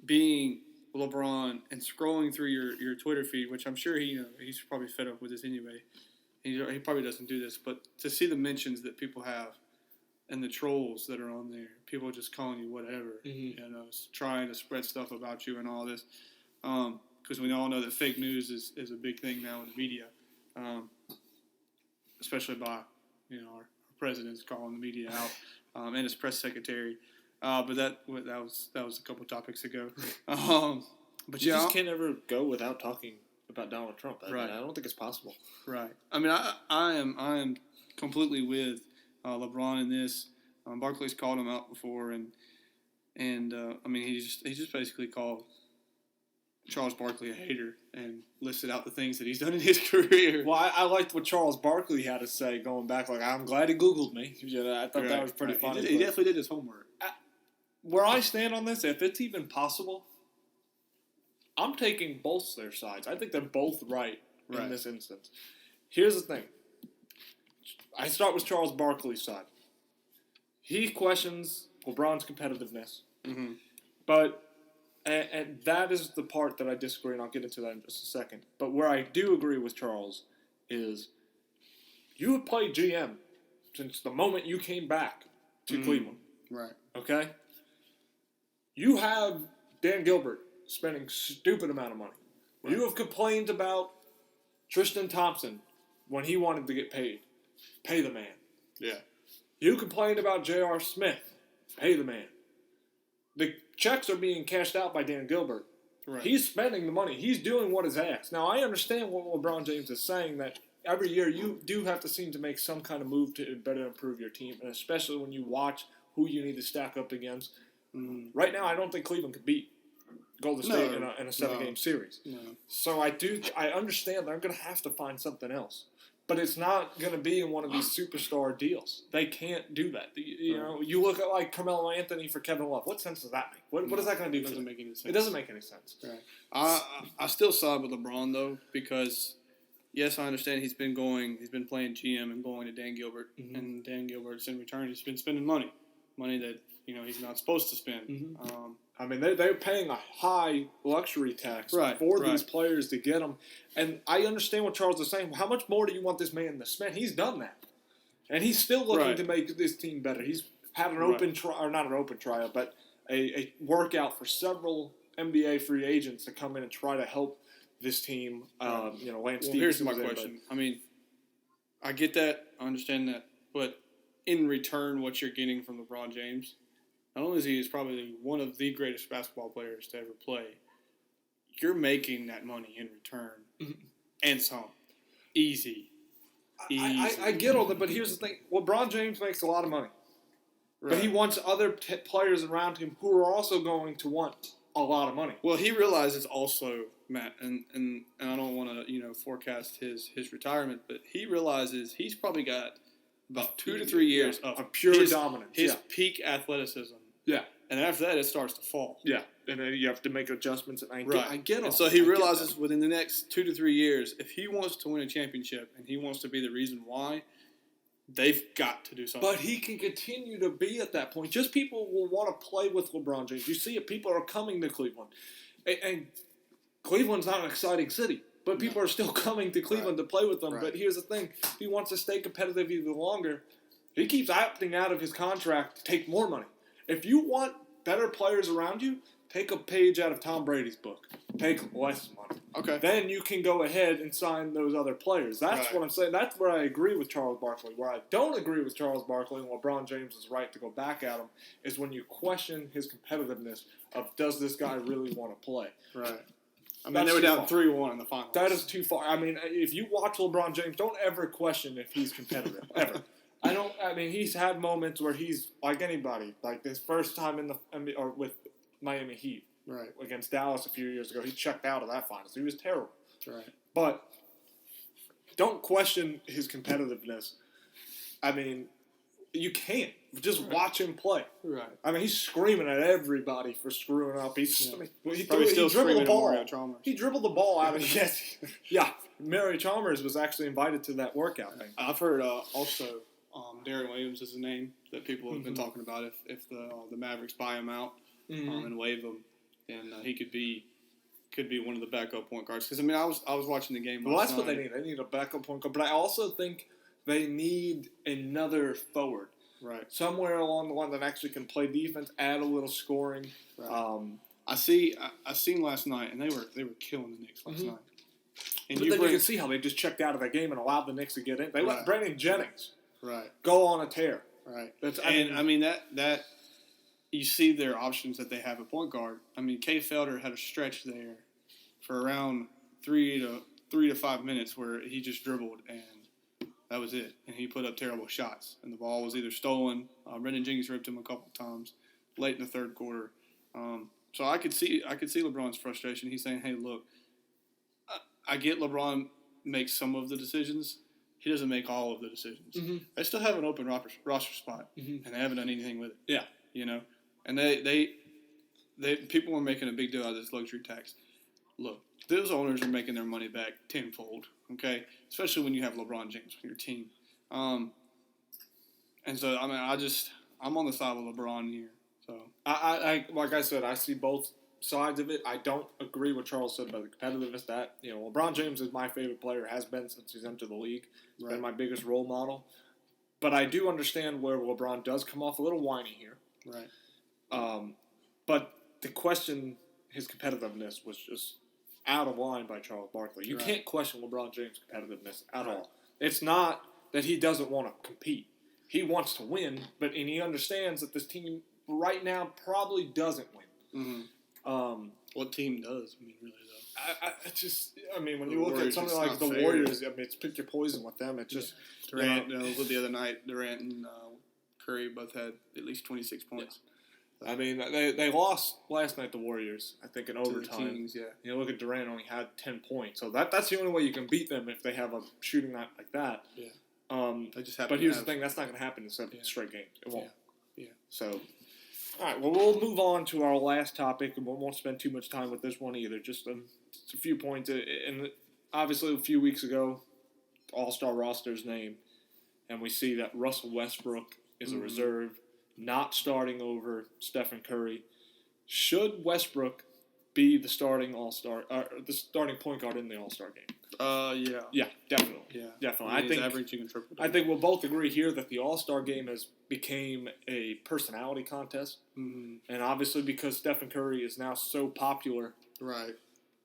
B: being LeBron and scrolling through your Twitter feed, which I'm sure he's probably fed up with this anyway. He probably doesn't do this, but to see the mentions that people have and the trolls that are on there, people just calling you whatever, trying to spread stuff about you and all this, because we all know that fake news is a big thing now in the media, especially by our president's calling the media out and his press secretary. But that was a couple topics ago. But
A: you just can't ever go without talking about Donald Trump.
B: Right.
A: I don't think it's possible.
B: Right. I mean, I am completely with LeBron in this. Barkley's called him out before, and I mean, he just basically called Charles Barkley a hater and listed out the things that he's done in his career.
A: Well, I liked what Charles Barkley had to say going back. Like, I'm glad he Googled me. I thought that was pretty funny.
B: He definitely did his homework.
A: Where I stand on this, if it's even possible, I'm taking both their sides. I think they're both right in this instance. Here's the thing. I start with Charles Barkley's side. He questions LeBron's competitiveness. Mm-hmm. But and that is the part that I disagree, and I'll get into that in just a second. But where I do agree with Charles is you have played GM since the moment you came back to Cleveland.
B: Right.
A: Okay? You have Dan Gilbert spending stupid amount of money. Right. You have complained about Tristan Thompson when he wanted to get paid. Pay the man.
B: Yeah.
A: You complained about J.R. Smith. Pay the man. The checks are being cashed out by Dan Gilbert. Right. He's spending the money. He's doing what is asked. Now, I understand what LeBron James is saying, that every year you do have to seem to make some kind of move to better improve your team, and especially when you watch who you need to stack up against. Mm-hmm. Right now, I don't think Cleveland could beat Golden State in a 7-game series. No. So I understand they're going to have to find something else. But it's not going to be in one of these superstar deals. They can't do that. You look at like Carmelo Anthony for Kevin Love. What sense does that make? What is that going to do?
B: It doesn't make any sense.
A: It doesn't make any sense.
B: Right. I still side with LeBron though, because yes, I understand he's been playing GM and going to Dan Gilbert, and Dan Gilbert's in return he's been spending money that he's not supposed to spend. Mm-hmm.
A: I mean, they're paying a high luxury tax for these players to get them. And I understand what Charles is saying. How much more do you want this man to spend? He's done that. And he's still looking to make this team better. He's had an open trial, or not an open trial, but a workout for several NBA free agents to come in and try to help this team. Lance Stevens.
B: Here's my question. I mean, I get that. I understand that. But in return, what you're getting from LeBron James, not only is he probably one of the greatest basketball players to ever play, you're making that money in return. Mm-hmm. And some. Easy.
A: I get all that, but here's the thing. LeBron James makes a lot of money. Right. But he wants other players around him who are also going to want a lot of money.
B: Well, he realizes also, Matt, and I don't want to forecast his retirement, but he realizes he's probably got about 2 to 3 years of
A: pure dominance.
B: His peak athleticism.
A: Yeah.
B: And after that, it starts to fall.
A: Yeah, and then you have to make adjustments. And I get
B: And
A: it.
B: so he realizes within the next 2 to 3 years, if he wants to win a championship and he wants to be the reason why, they've got to do something.
A: But he can continue to be at that point. Just people will want to play with LeBron James. You see it. People are coming to Cleveland. And Cleveland's not an exciting city. But people are still coming to Cleveland to play with them. Right. But here's the thing. If he wants to stay competitive even longer, he keeps opting out of his contract to take more money. If you want better players around you, take a page out of Tom Brady's book. Take less money.
B: Okay.
A: Then you can go ahead and sign those other players. That's what I'm saying. That's where I agree with Charles Barkley. Where I don't agree with Charles Barkley and LeBron James' right to go back at him is when you question his competitiveness of does this guy really want to play.
B: Right. I mean, they were down 3-1 in the finals.
A: That is too far. I mean, if you watch LeBron James, don't ever question if he's competitive. Ever. I mean, he's had moments where he's like anybody. Like this first time in the or with Miami Heat,
B: right,
A: against Dallas a few years ago, he checked out of that finals. He was terrible.
B: Right.
A: But don't question his competitiveness. I mean, you can't. Just watch him play.
B: Right.
A: I mean, he's screaming at everybody for screwing up. He
B: still
A: dribbled the ball.
B: He
A: dribbled the ball out of yes. Yeah. Mary Chalmers was actually invited to that workout thing.
B: I've heard also Darren Williams is a name that people have been talking about. If the Mavericks buy him out and waive him, then he could be one of the backup point guards. Because I mean, I was watching the game.
A: Well, that's what they need. They need a backup point guard. But I also think they need another forward.
B: Right.
A: Somewhere along the line that actually can play defense, add a little scoring.
B: Right. I seen last night, and they were killing the Knicks last night. And
A: but then you can see how they just checked out of that game and allowed the Knicks to get in. They let Brandon Jennings go on a tear.
B: Right. I mean that you see their options that they have at point guard. I mean, Kay Felder had a stretch there for around 3 to 5 minutes where he just dribbled and that was it. And he put up terrible shots. And the ball was either stolen. Brandon Jennings ripped him a couple of times late in the third quarter. So I could see LeBron's frustration. He's saying, hey, look, I get LeBron makes some of the decisions. He doesn't make all of the decisions. They still have an open roster spot, and they haven't done anything with it.
A: Yeah.
B: You know? And they people were making a big deal out of this luxury tax. Look, those owners are making their money back tenfold, okay? Especially when you have LeBron James on your team. And so, I mean, I'm on the side of LeBron here. So
A: I like I said, I see both sides of it. I don't agree with Charles said about the competitiveness. That LeBron James is my favorite player, has been since he's entered the league. He's been my biggest role model. But I do understand where LeBron does come off a little whiny here.
B: Right.
A: But to question his competitiveness was just out of line by Charles Barkley. You can't question LeBron James' competitiveness at all. It's not that he doesn't want to compete. He wants to win, and he understands that this team right now probably doesn't win.
B: What team does? I mean, really though.
A: I mean, when you look at something like the Warriors, I mean, it's pick your poison with them. It's just
B: Durant. The other night, Durant and Curry both had at least 26 points.
A: I mean, they lost last night, the Warriors, I think, in overtime.
B: Kings, yeah.
A: Look at Durant, only had 10 points. So that's the only way you can beat them if they have a shooting night like that.
B: Yeah. They just
A: but here's the thing, that's not going to happen in 7 straight games. It won't.
B: Yeah.
A: So, all right, well, we'll move on to our last topic, and we won't spend too much time with this one either. Just a few points. And obviously, a few weeks ago, All-Star roster's name, and we see that Russell Westbrook is a reserve, not starting over Stephen Curry. Should Westbrook be the starting All-Star, the starting point guard in the All-Star game?
B: Yeah,
A: definitely.
B: Yeah,
A: definitely.
B: I think averaging a triple.
A: I think we'll both agree here that the All-Star game became a personality contest, and obviously because Stephen Curry is now so popular,
B: right?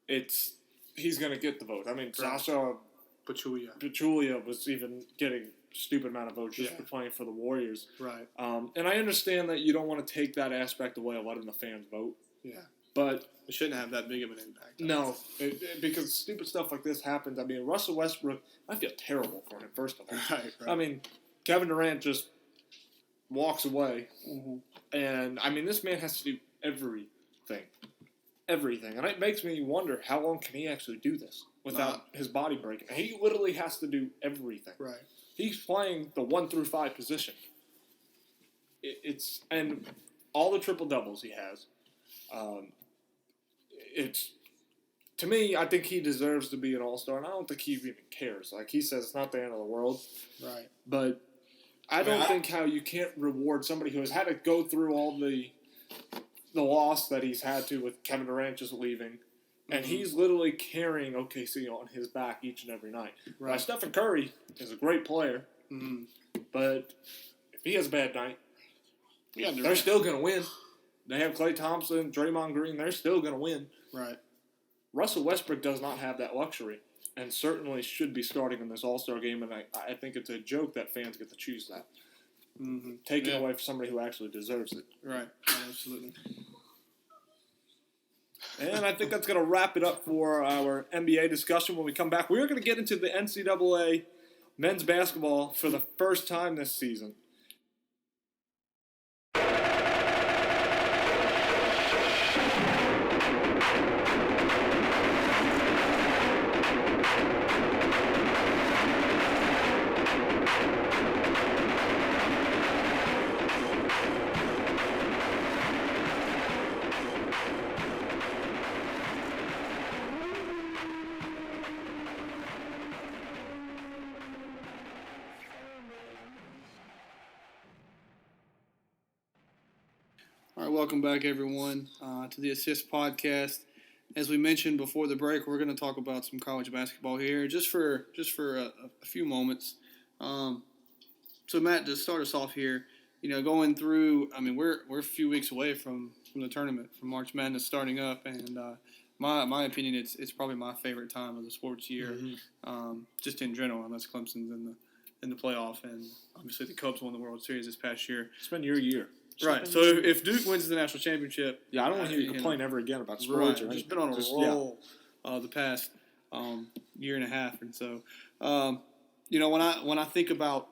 A: He's going to get the vote. I mean, Sasha Pachulia was even getting a stupid amount of votes just for playing for the Warriors,
B: right?
A: And I understand that you don't want to take that aspect away of letting the fans vote, but
B: it shouldn't have that big of an impact.
A: No, because stupid stuff like this happens. I mean, Russell Westbrook, I feel terrible for him, first of all.
B: Right.
A: I mean, Kevin Durant just walks away. And, I mean, this man has to do everything. Everything. And it makes me wonder, how long can he actually do this without his body breaking? He literally has to do everything.
B: Right.
A: He's playing the 1 through 5 position. And all the triple doubles he has. It's to me, I think he deserves to be an all-star, and I don't think he even cares. Like he says, it's not the end of the world.
B: Right.
A: But I don't think how you can't reward somebody who has had to go through all the loss that he's had to with Kevin Durant just leaving, and he's literally carrying OKC on his back each and every night.
B: Right.
A: Now, Stephen Curry is a great player, but if he has a bad night, they're still going to win. They have Klay Thompson, Draymond Green. They're still going to win.
B: Right.
A: Russell Westbrook does not have that luxury, and certainly should be starting in this All-Star game, and I think it's a joke that fans get to choose that. Taking away from somebody who actually deserves it.
B: Right. Absolutely.
A: And I think that's going to wrap it up for our NBA discussion. When we come back, we're going to get into the NCAA men's basketball for the first time this season.
B: All right, welcome back, everyone, to the Assist Podcast. As we mentioned before the break, we're going to talk about some college basketball here, just for a few moments. So, Matt, to start us off here, going through. I mean, we're a few weeks away from the tournament, from March Madness starting up, and my opinion, it's probably my favorite time of the sports year, just in general, unless Clemson's in the playoff, and obviously the Cubs won the World Series this past year.
A: It's been your year.
B: Right. So if Duke wins the national championship,
A: I don't want to hear you complain ever again about sports.
B: Right. Just been on a roll the past year and a half, and so when I think about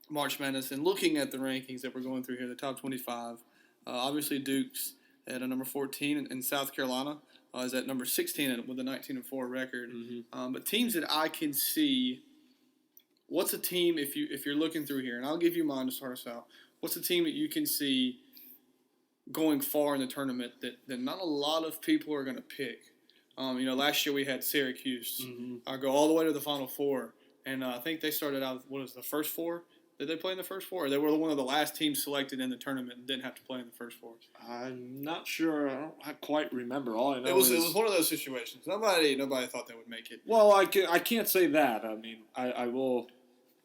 B: March Madness and looking at the rankings that we're going through here, the top 25, obviously Duke's at a number 14, and South Carolina is at number 16 with a 19-4 record. But teams that I can see, what's a team if you're looking through here, and I'll give you mine to start us out. What's a team that you can see going far in the tournament that not a lot of people are going to pick? Last year we had Syracuse go all the way to the Final Four, and I think they started out, what was the first four? Did they play in the first four? Or they were one of the last teams selected in the tournament and didn't have to play in the first four?
A: I'm not sure. I don't quite remember. All I know
B: it was one of those situations. Nobody thought they would make it.
A: Well, I can't say that. I mean, I will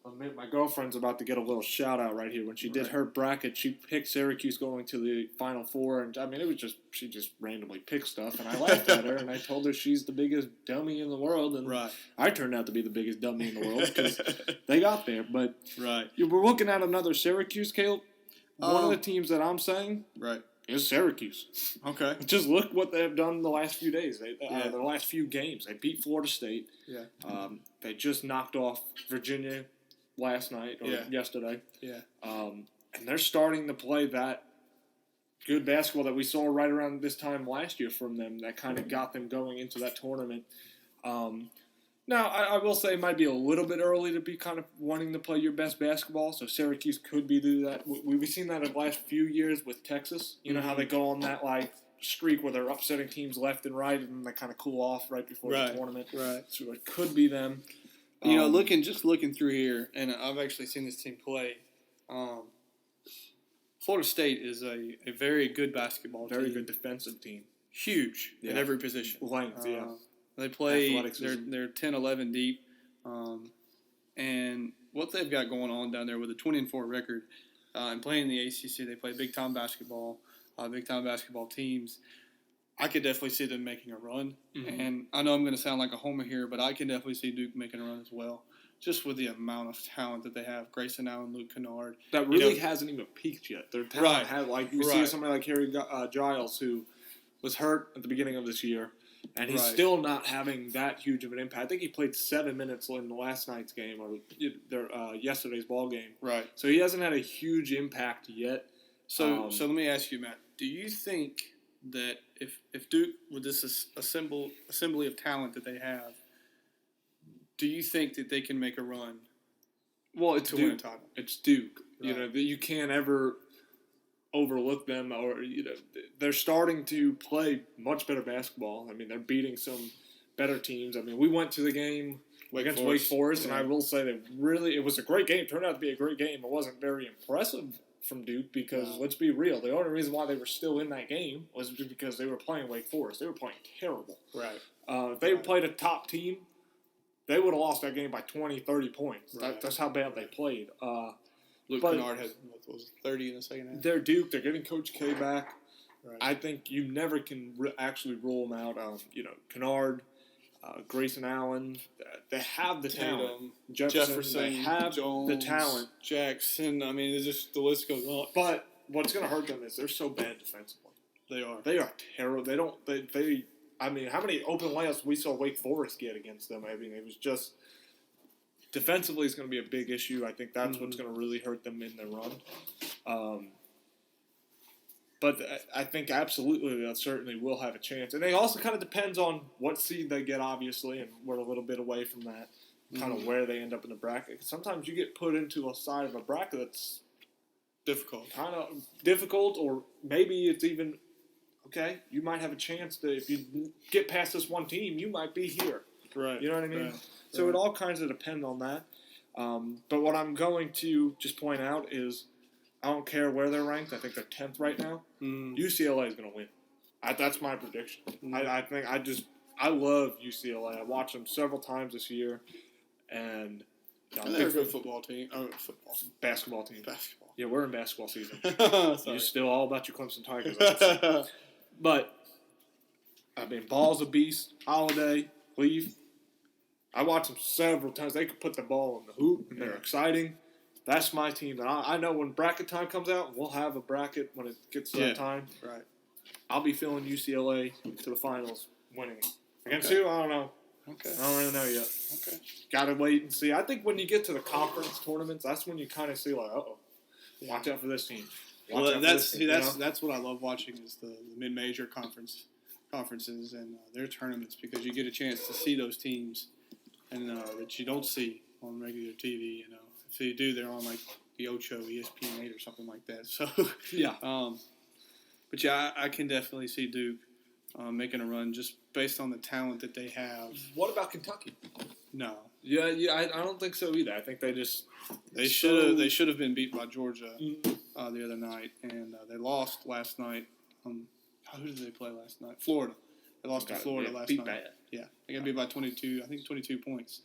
A: admit my girlfriend's about to get a little shout-out right here. When she did her bracket, she picked Syracuse going to the Final Four, and, I mean, it was just – she just randomly picked stuff, and I laughed at her, and I told her she's the biggest dummy in the world, and I turned out to be the biggest dummy in the world because they got there. But we're looking at another Syracuse, Caleb. One of the teams that I'm saying is Syracuse.
B: Okay.
A: Just look what they've done the last few days. The last few games. They beat Florida State.
B: Yeah.
A: They just knocked off Virginia last night or yesterday.
B: Yeah.
A: And they're starting to play that good basketball that we saw right around this time last year from them that kind of got them going into that tournament. Now, I will say it might be a little bit early to be kind of wanting to play your best basketball, so Syracuse could be do that. We've seen that in the last few years with Texas. You know how they go on that, streak where they're upsetting teams left and right, and then they kind of cool off right before the tournament.
B: Right.
A: So it could be them.
B: Looking through here, and I've actually seen this team play. Florida State is a very good basketball team.
A: Very good defensive team.
B: Huge in every position.
A: Length,
B: They play, they're 10-11 deep. And what they've got going on down there with a 20-4 record and playing in the ACC, they play big-time basketball teams. I could definitely see them making a run. And I know I'm going to sound like a homer here, but I can definitely see Duke making a run as well, just with the amount of talent that they have. Grayson Allen, Luke Kennard.
A: That really hasn't even peaked yet. Their talent had, you see somebody like Harry Giles, who was hurt at the beginning of this year, and he's still not having that huge of an impact. I think he played 7 minutes in the last night's game or yesterday's ball game.
B: Right.
A: So he hasn't had a huge impact yet.
B: So let me ask you, Matt, do you think that if Duke, with this assembly of talent that they have, do you think that they can make a run?
A: Well, it's
B: to
A: Duke.
B: win a title?
A: It's Duke. You can't ever overlook them, or they're starting to play much better basketball. I mean, they're beating some better teams. I mean, we went to the game against Wake Forest, and I will say that it was a great game. It turned out to be a great game. It wasn't very impressive from Duke because, let's be real, the only reason why they were still in that game was because they were playing Wake Forest. They were playing terrible.
B: Right.
A: If they played a top team, they would have lost that game by 20, 30 points.
B: Right.
A: That's how bad they played.
B: Luke Kennard had 30 in the second half.
A: They're Duke. They're getting Coach K back.
B: Right.
A: I think you never can actually rule them out. Kennard, Grayson Allen, they have the talent.
B: Jefferson,
A: they have
B: Jones,
A: the talent.
B: Jackson. I mean, the list goes on.
A: But what's going to hurt them is they're so bad defensively.
B: They are.
A: They are terrible. I mean, how many open layups we saw Wake Forest get against them? I mean, it was just defensively is going to be a big issue. I think that's what's going to really hurt them in their run. But I think absolutely that certainly will have a chance. And it also kind of depends on what seed they get, obviously, and we're a little bit away from that, kind of where they end up in the bracket. Sometimes you get put into a side of a bracket that's kind of difficult, or maybe it's even, okay, you might have a chance that if you get past this one team, you might be here.
B: Right.
A: You know what I mean?
B: Right.
A: So it all kinds of depends on that. But what I'm going to just point out is I don't care where they're ranked. I think they're 10th right now. UCLA is going to win. That's my prediction. I love UCLA. I watched them several times this year, and
B: they're a good football team.
A: Basketball team.
B: Basketball.
A: Yeah, we're in basketball season.
B: You're
A: still all about your Clemson Tigers. But I mean, Ball's a beast. Holiday, Cleve. I watched them several times. They could put the ball in the hoop, and they're exciting. That's my team. And I know when bracket time comes out, we'll have a bracket when it gets to that time.
B: Right.
A: I'll be feeling UCLA to the finals winning. Against who? I don't know.
B: Okay.
A: I don't really know yet.
B: Okay.
A: Got to wait and see. I think when you get to the conference tournaments, that's when you kind of see, like, watch out for this team.
B: That's what I love watching is the mid-major conferences and their tournaments, because you get a chance to see those teams and that you don't see on regular TV. If you do, they're on like the Ocho, ESPN 8 or something like that. So
A: yeah.
B: But yeah, I can definitely see Duke making a run just based on the talent that they have.
A: What about Kentucky?
B: No.
A: Yeah, I don't think so either. I think they
B: should have been beat by Georgia the other night, and they lost last night. Who did they play last night? Florida. They lost to Florida last night.
A: Bad.
B: Yeah, they got beat by 22. I think 22 points.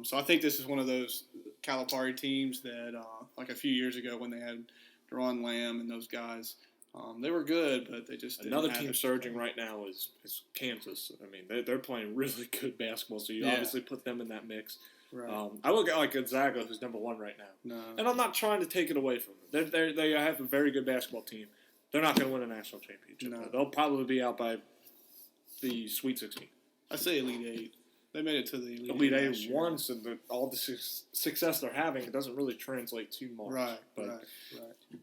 B: So I think this is one of those Calipari teams that, like a few years ago when they had Deron Lamb and those guys, they were good, but they just
A: another team surging right now is Kansas. I mean, they're playing really good basketball, so you obviously put them in that mix.
B: Right.
A: I look at like Gonzaga, who's number one right now.
B: No.
A: And I'm not trying to take it away from them. They have a very good basketball team. They're not going to win a national championship.
B: No.
A: They'll probably be out by the Sweet 16.
B: I say Elite Eight. They made it to the
A: Elite Eight once, and all the success they're having, it doesn't really translate too much.
B: Right,
A: but
B: right.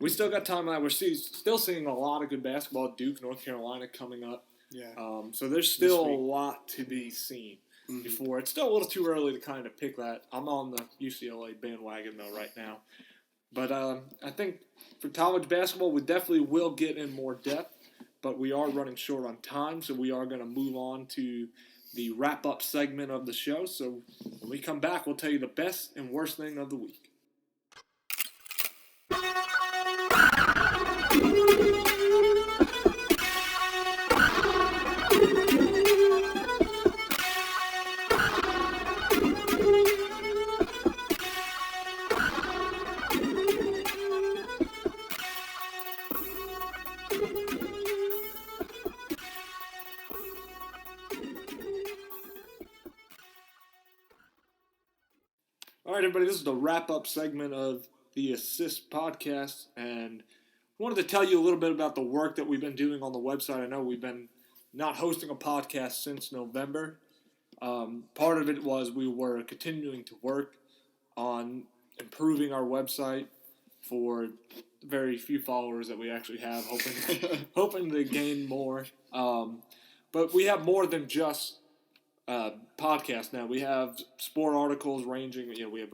A: We still got time out. We're still seeing a lot of good basketball. Duke, North Carolina coming up.
B: Yeah.
A: So there's still a lot to be seen before. It's still a little too early to kind of pick that. I'm on the UCLA bandwagon, though, right now. But I think for college basketball, we definitely will get in more depth, but we are running short on time, so we are going to move on to the wrap-up segment of the show. So when we come back, we'll tell you the best and worst thing of the week. All right, everybody, this is the wrap-up segment of the Assist podcast, and I wanted to tell you a little bit about the work that we've been doing on the website. I know we've been not hosting a podcast since November. Part of it was we were continuing to work on improving our website for very few followers that we actually have, hoping to gain more. But we have more than just podcast now. We have sport articles ranging. We have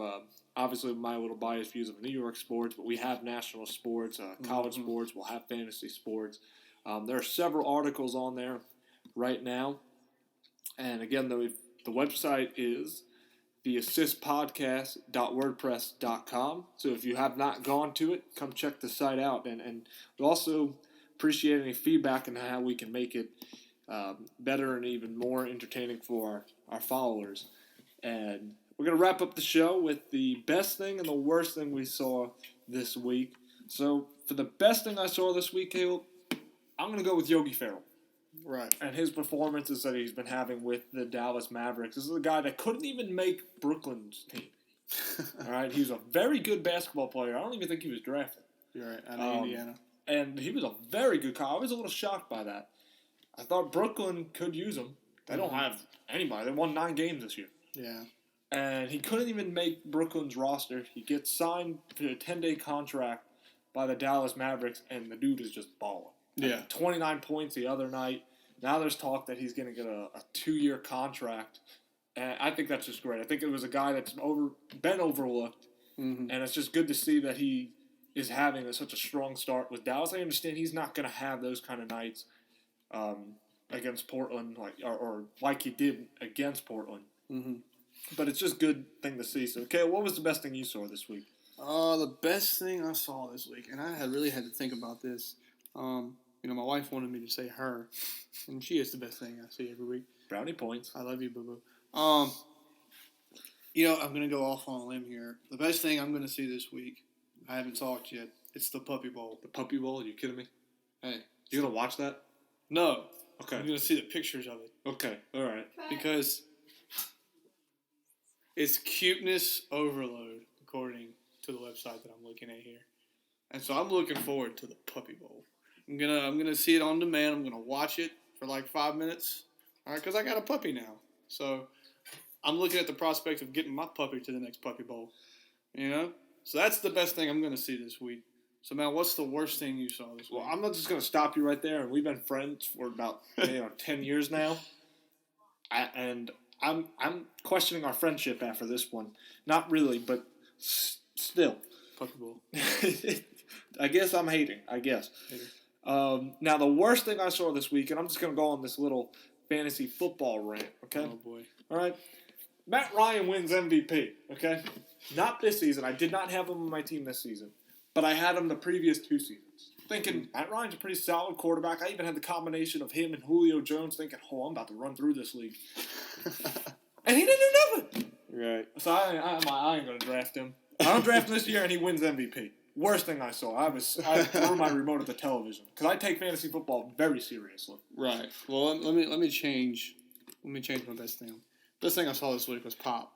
A: obviously my little biased views of New York sports, but we have national sports, college sports. We'll have fantasy sports. There are several articles on there right now. And again, the website is theassistpodcast.wordpress.com. So if you have not gone to it, come check the site out. And we also appreciate any feedback on how we can make it better and even more entertaining for our followers. And we're going to wrap up the show with the best thing and the worst thing we saw this week. So for the best thing I saw this week, Caleb, I'm going to go with Yogi Ferrell.
B: Right.
A: And his performances that he's been having with the Dallas Mavericks. This is a guy that couldn't even make Brooklyn's team. All right? He was a very good basketball player. I don't even think he was drafted.
B: You're right. Out of Indiana.
A: And he was a very good guy. I was a little shocked by that. I thought Brooklyn could use him. They don't have anybody. They won 9 games this year.
B: Yeah.
A: And he couldn't even make Brooklyn's roster. He gets signed to a 10-day contract by the Dallas Mavericks, and the dude is just balling.
B: Yeah.
A: 29 points the other night. Now there's talk that he's going to get a 2-year contract. And I think that's just great. I think it was a guy that's been overlooked. And it's just good to see that he is having such a strong start with Dallas. I understand he's not going to have those kind of nights against Portland or like he did against Portland. But it's just a good thing to see. So, okay, what was the best thing you saw this week?
B: The best thing I saw this week, and I had really had to think about this. My wife wanted me to say her, and she is the best thing I see every week.
A: Brownie points.
B: I love you, boo-boo. I'm going to go off on a limb here. The best thing I'm going to see this week, I haven't talked yet, it's the Puppy Bowl.
A: The Puppy Bowl? Are you kidding me?
B: Hey.
A: You going to watch that?
B: No.
A: Okay.
B: I'm going to see the pictures of it.
A: Okay. All right.
B: Because it's cuteness overload, according to the website that I'm looking at here. And so I'm looking forward to the Puppy Bowl. I'm gonna see it on demand. I'm gonna watch it for like 5 minutes. All right, because I got a puppy now. So I'm looking at the prospect of getting my puppy to the next Puppy Bowl. So that's the best thing I'm gonna see this week. So Mal, what's the worst thing you saw this week?
A: Well, I'm not just gonna stop you right there. And we've been friends for about 10 years now. And I'm questioning our friendship after this one. Not really, but still.
B: Puppy Bowl.
A: I guess I'm hating. I guess. Now, the worst thing I saw this week, and I'm just going to go on this little fantasy football rant, okay?
B: Oh, boy.
A: All right? Matt Ryan wins MVP, okay? Not this season. I did not have him on my team this season. But I had him the previous 2 seasons. Thinking, Matt Ryan's a pretty solid quarterback. I even had the combination of him and Julio Jones thinking, I'm about to run through this league. And he didn't do nothing.
B: Right.
A: So I ain't going to draft him. I don't draft him this year, and he wins MVP. Worst thing I saw. I threw my remote at the television because I take fantasy football very seriously.
B: Right. Well, let me change. Let me change my best thing. Best thing I saw this week was Pop.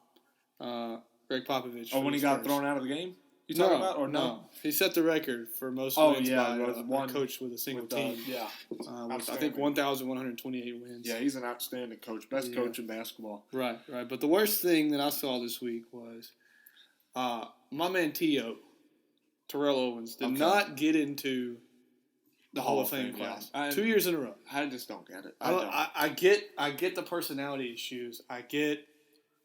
B: Greg Popovich.
A: Oh, when he got thrown out of the game? You talking about or no?
B: He set the record for most wins by
A: one
B: coach with a single team.
A: Yeah.
B: I think 1,128 wins.
A: Yeah, he's an outstanding coach. Best coach in basketball.
B: Right. But the worst thing that I saw this week was my man Terrell Owens, did not get into the Hall of Fame class. 2 years in a row.
A: I just don't get it.
B: I get the personality issues. I get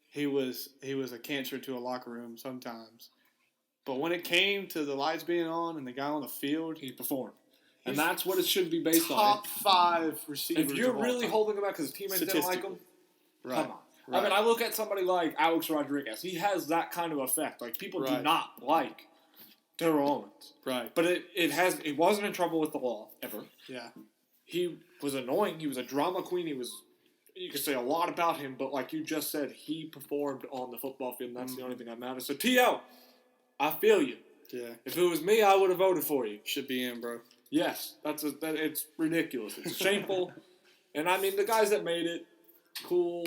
B: he was a cancer to a locker room sometimes. But when it came to the lights being on and the guy on the field,
A: he performed. And that's what it should be based on.
B: Top 5 receivers.
A: If you're really holding him out because his teammates didn't like him,
B: right.
A: Come on.
B: Right.
A: I mean, I look at somebody like Alex Rodriguez. He has that kind of effect. Like, people do not like Terrell Owens.
B: Right.
A: But it wasn't in trouble with the law, ever.
B: Yeah.
A: He was annoying. He was a drama queen. You could say a lot about him, but like you just said, he performed on the football field, and that's the only thing that matters. So, T.O., I feel you.
B: Yeah.
A: If it was me, I would have voted for you.
B: Should be in, bro.
A: Yes. It's ridiculous. It's shameful. And, I mean, the guys that made it, cool.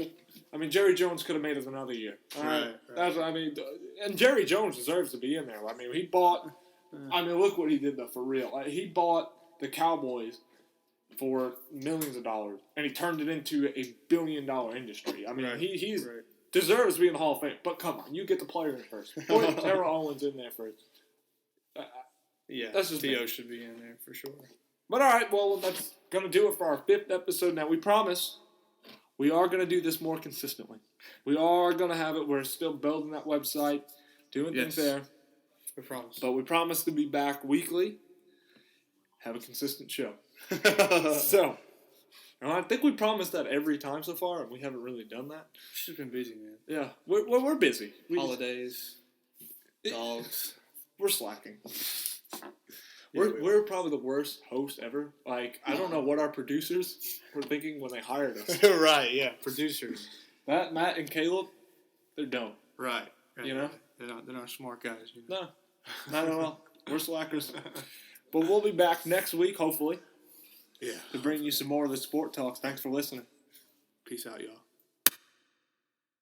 A: I mean, Jerry Jones could have made it another year. All right. That's what I mean. And Jerry Jones deserves to be in there. I mean, he bought – I mean, look what he did, though, for real. He bought the Cowboys for millions of dollars, and he turned it into a billion-dollar industry. I mean, he deserves to be in the Hall of Fame. But come on, you get the player in first. Put Terrell Owens in there first.
B: That's just T.O. should be in there for sure.
A: But all right, well, that's going to do it for our 5th episode. Now, we promise we are going to do this more consistently. We are going to have it. We're still building that website. Doing things there.
B: We promise.
A: But we promise to be back weekly. Have a consistent show. So, I think we promised that every time so far, and we haven't really done that.
B: She's been busy, man.
A: Yeah, we're busy.
B: Holidays, dogs.
A: We're slacking.
B: Yeah,
A: We're probably the worst host ever. Like, I don't know what our producers were thinking when they hired us.
B: Right, yeah. Producers.
A: Matt and Caleb, they're dumb.
B: Right.
A: You know?
B: They're not smart guys. You know?
A: No, not at all. We're slackers. But we'll be back next week, hopefully.
B: Yeah.
A: To bring you some more of the sport talks. Thanks for listening.
B: Peace out, y'all.